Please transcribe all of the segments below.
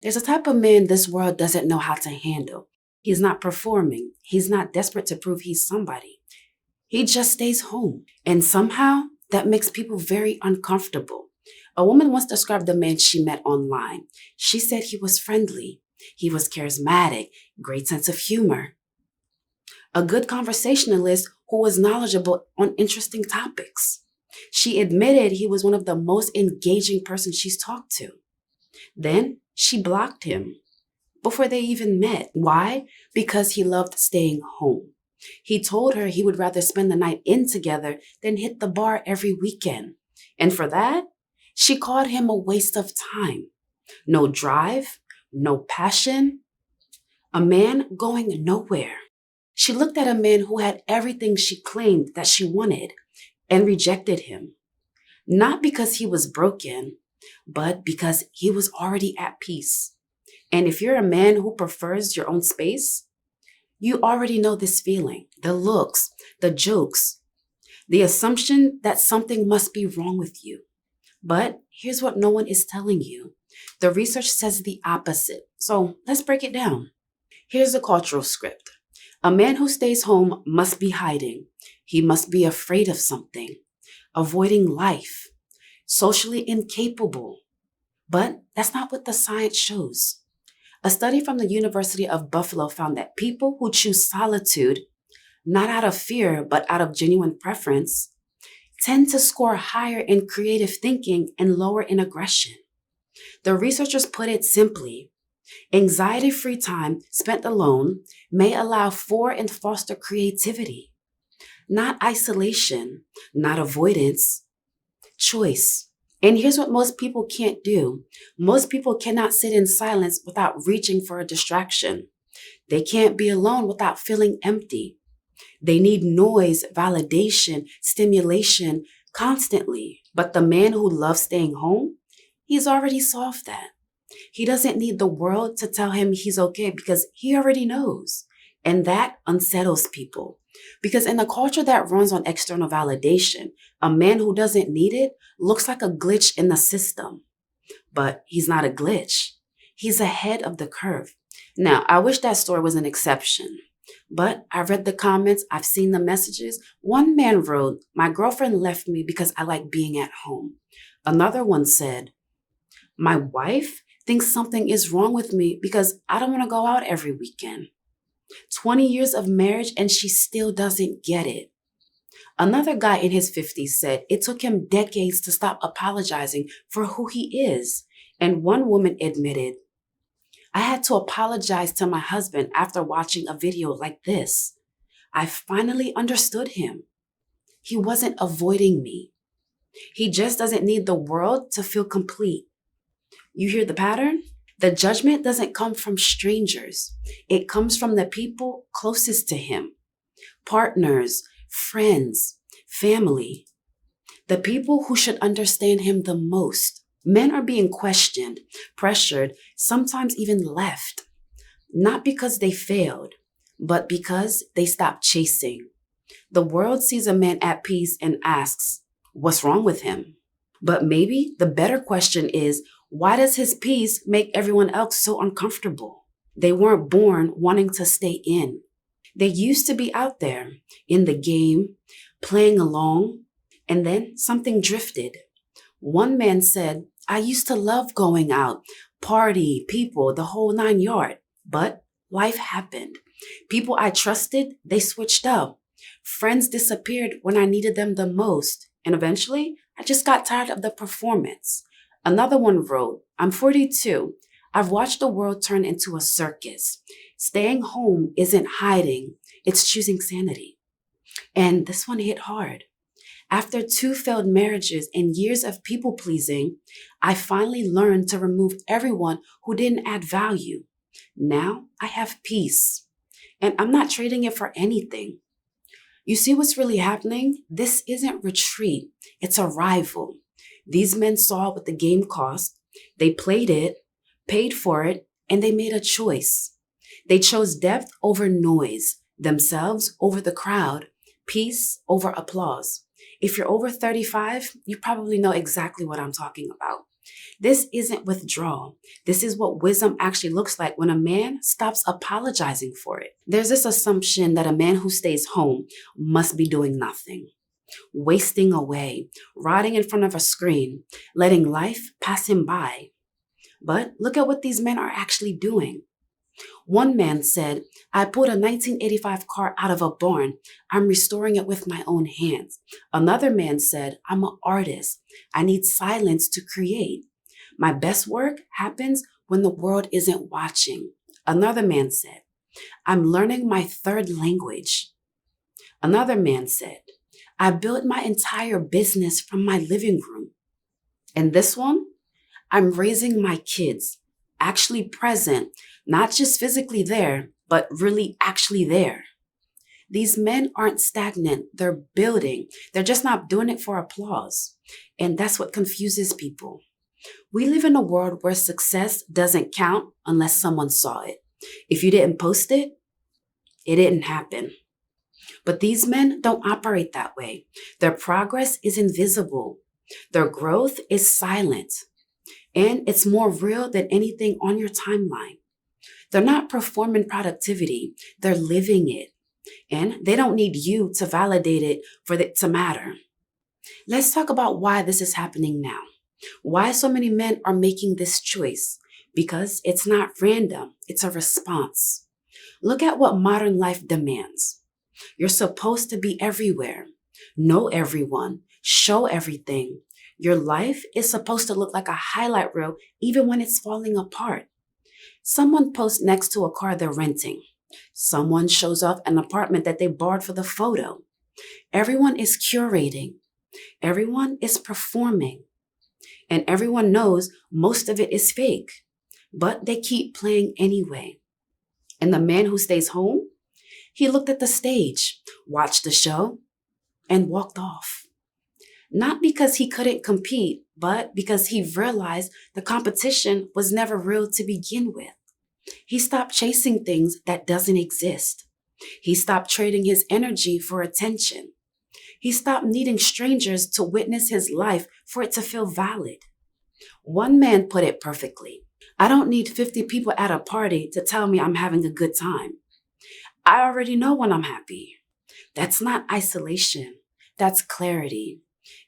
There's a type of man this world doesn't know how to handle. He's not performing. He's not desperate to prove he's somebody. He just stays home. And somehow that makes people very uncomfortable. A woman once described the man she met online. She said he was friendly. He was charismatic, great sense of humor, a good conversationalist who was knowledgeable on interesting topics. She admitted he was one of the most engaging persons she's talked to. Then she blocked him before they even met. Why? Because he loved staying home. He told her he would rather spend the night in together than hit the bar every weekend. And for that, she called him a waste of time. No drive, no passion, a man going nowhere. She looked at a man who had everything she claimed that she wanted and rejected him. Not because he was broken, but because he was already at peace. And if you're a man who prefers your own space, you already know this feeling, the looks, the jokes, the assumption that something must be wrong with you. But here's what no one is telling you. The research says the opposite. So let's break it down. Here's the cultural script. A man who stays home must be hiding. He must be afraid of something, avoiding life, socially incapable. But that's not what the science shows. A study from the University of Buffalo found that people who choose solitude, not out of fear, but out of genuine preference, tend to score higher in creative thinking and lower in aggression. The researchers put it simply: anxiety-free time spent alone may allow for and foster creativity, not isolation, not avoidance, choice. And here's what most people can't do. Most people cannot sit in silence without reaching for a distraction. They can't be alone without feeling empty. They need noise, validation, stimulation constantly. But the man who loves staying home, he's already solved that. He doesn't need the world to tell him he's okay because he already knows. And that unsettles people. Because in a culture that runs on external validation, a man who doesn't need it looks like a glitch in the system. But he's not a glitch. He's ahead of the curve. Now, I wish that story was an exception. But I read the comments, I've seen the messages. One man wrote, "My girlfriend left me because I like being at home." Another one said, "My wife thinks something is wrong with me because I don't want to go out every weekend." 20 years of marriage and she still doesn't get it. Another guy in his 50s said it took him decades to stop apologizing for who he is. And one woman admitted, "I had to apologize to my husband after watching a video like this. I finally understood him. He wasn't avoiding me. He just doesn't need the world to feel complete." You hear the pattern? The judgment doesn't come from strangers. It comes from the people closest to him. Partners, friends, family. The people who should understand him the most. Men are being questioned, pressured, sometimes even left. Not because they failed, but because they stopped chasing. The world sees a man at peace and asks, what's wrong with him? But maybe the better question is, why does his peace make everyone else so uncomfortable? They weren't born wanting to stay in. They used to be out there in the game, playing along, and then something drifted. One man said, "I used to love going out, party, people, the whole 9 yards. But life happened. People I trusted, they switched up. Friends disappeared when I needed them the most. And eventually, I just got tired of the performance." Another one wrote, "I'm 42. I've watched the world turn into a circus. Staying home isn't hiding, it's choosing sanity." And this one hit hard. After 2 failed marriages and years of people pleasing, I finally learned to remove everyone who didn't add value. Now I have peace, and I'm not trading it for anything. You see what's really happening? This isn't retreat, it's arrival. These men saw what the game cost, they played it, paid for it, and they made a choice. They chose depth over noise, themselves over the crowd, peace over applause. If you're over 35, you probably know exactly what I'm talking about. This isn't withdrawal. This is what wisdom actually looks like when a man stops apologizing for it. There's this assumption that a man who stays home must be doing nothing, wasting away, rotting in front of a screen, letting life pass him by. But look at what these men are actually doing. One man said, I pulled a 1985 car out of a barn. I'm restoring it with my own hands. Another man said, I'm an artist. I need silence to create. My best work happens when the world isn't watching. Another man said, I'm learning my third language. Another man said, I built my entire business from my living room. And this one, I'm raising my kids, actually present, not just physically there, but really actually there. These men aren't stagnant. They're building. They're just not doing it for applause. And that's what confuses people. We live in a world where success doesn't count unless someone saw it. If you didn't post it, it didn't happen. But these men don't operate that way. Their progress is invisible. Their growth is silent. And it's more real than anything on your timeline. They're not performing productivity. They're living it. And they don't need you to validate it for it to matter. Let's talk about why this is happening now. Why so many men are making this choice? Because it's not random. It's a response. Look at what modern life demands. You're supposed to be everywhere, know everyone, show everything. Your life is supposed to look like a highlight reel even when it's falling apart. Someone posts next to a car they're renting. Someone shows off an apartment that they borrowed for the photo. Everyone is curating. Everyone is performing. And everyone knows most of it is fake, but they keep playing anyway. And the man who stays home, he looked at the stage, watched the show, and walked off. Not because he couldn't compete, but because he realized the competition was never real to begin with. He stopped chasing things that doesn't exist. He stopped trading his energy for attention. He stopped needing strangers to witness his life for it to feel valid. One man put it perfectly. I don't need 50 people at a party to tell me I'm having a good time. I already know when I'm happy. That's not isolation. That's clarity.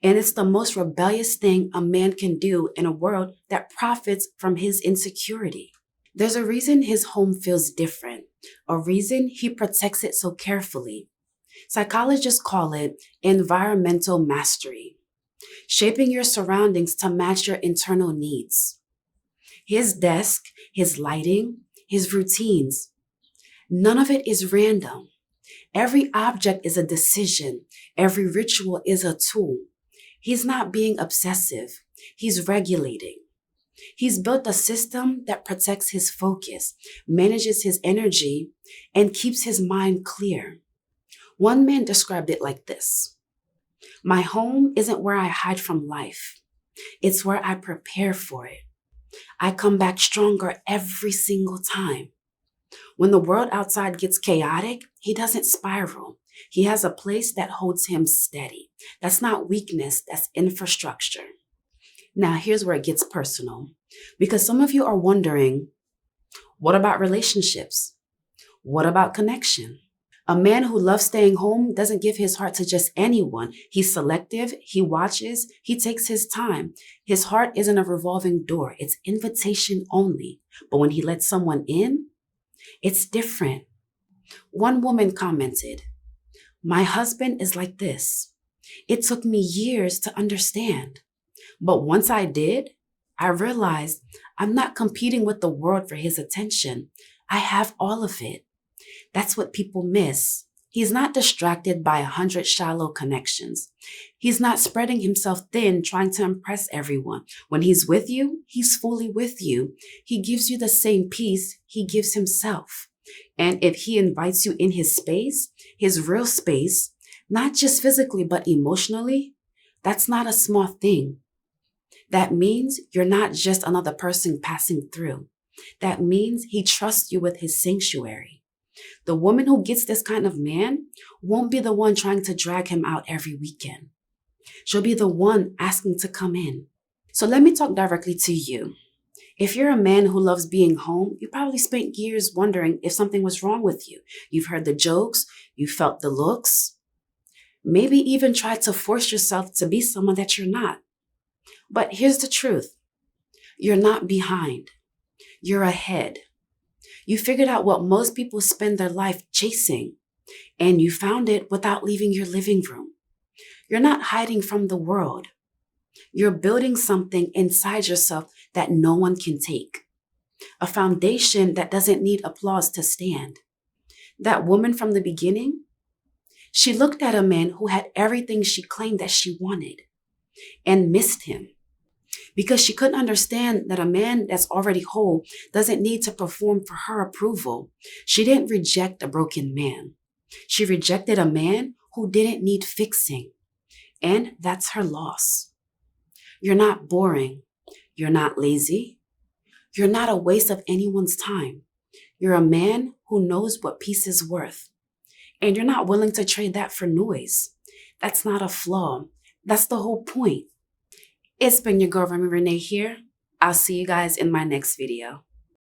And it's the most rebellious thing a man can do in a world that profits from his insecurity. There's a reason his home feels different, a reason he protects it so carefully. Psychologists call it environmental mastery, shaping your surroundings to match your internal needs. His desk, his lighting, his routines, none of it is random. Every object is a decision. Every ritual is a tool. He's not being obsessive. He's regulating. He's built a system that protects his focus, manages his energy, and keeps his mind clear. One man described it like this. My home isn't where I hide from life. It's where I prepare for it. I come back stronger every single time. When the world outside gets chaotic, he doesn't spiral. He has a place that holds him steady. That's not weakness, that's infrastructure. Now, here's where it gets personal. Because some of you are wondering, what about relationships? What about connection? A man who loves staying home doesn't give his heart to just anyone. He's selective, he watches, he takes his time. His heart isn't a revolving door, it's invitation only. But when he lets someone in, it's different. One woman commented, my husband is like this. It took me years to understand. But once I did, I realized I'm not competing with the world for his attention. I have all of it. That's what people miss. He's not distracted by 100 shallow connections. He's not spreading himself thin trying to impress everyone. When he's with you, he's fully with you. He gives you the same peace he gives himself. And if he invites you in his space, his real space, not just physically, but emotionally, that's not a small thing. That means you're not just another person passing through. That means he trusts you with his sanctuary. The woman who gets this kind of man won't be the one trying to drag him out every weekend. She'll be the one asking to come in. So let me talk directly to you. If you're a man who loves being home, you probably spent years wondering if something was wrong with you. You've heard the jokes, you felt the looks, maybe even tried to force yourself to be someone that you're not. But here's the truth. You're not behind. You're ahead. You figured out what most people spend their life chasing, and you found it without leaving your living room. You're not hiding from the world. You're building something inside yourself that no one can take. A foundation that doesn't need applause to stand. That woman from the beginning, she looked at a man who had everything she claimed that she wanted and missed him because she couldn't understand that a man that's already whole doesn't need to perform for her approval. She didn't reject a broken man. She rejected a man who didn't need fixing. And that's her loss. You're not boring. You're not lazy. You're not a waste of anyone's time. You're a man who knows what peace is worth. And you're not willing to trade that for noise. That's not a flaw. That's the whole point. It's been your girl, Remi Rene here. I'll see you guys in my next video.